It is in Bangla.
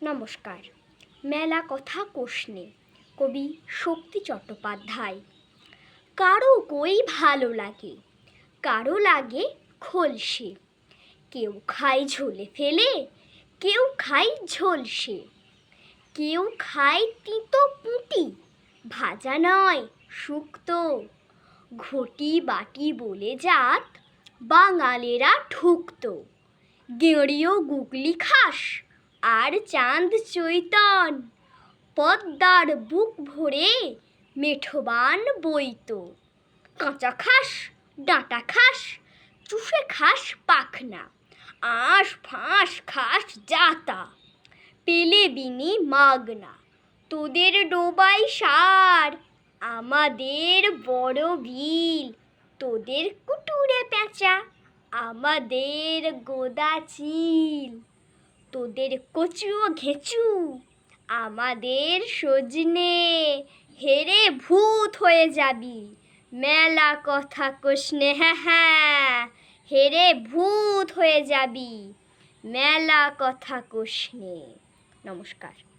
নমস্কার। মেলা কথা কোষনে, কবি শক্তি চট্টোপাধ্যায়। কারো কই ভালো লাগে, কারো লাগে খোলসে। কেউ খায় ঝোলে ফেলে, কেউ খায় ঝোলসে। কেউ খায় তিতো পুঁটি, ভাজা নয় শুক্তো। ঘটি বাটি বলে জাত বাঙালেরা ঠুকতো। গেঁড়িও গুগলি খাস আর চাঁদ চৈতন, পদ্মার বুক ভরে মেঠোবান বইতো। কাঁচা খাস, ডাঁটা খাস, চুষে খাস পাখনা, আঁশ ফাঁস খাস জাতা, পেলে বিনি মাগনা। তোদের ডোবাই সার, আমাদের বড় বিল। তোদের কুটুরে পেঁচা, আমাদের গোদা চিল। তোদের কচুও ঘেঁচু, আমাদের সজনে। হেরে ভূত হয়ে যাবি, মেলা কথা কোষনে। হ্যাঁ হ্যাঁ, হেরে ভূত হয়ে যাবি, মেলা কথা কোষনে। নমস্কার।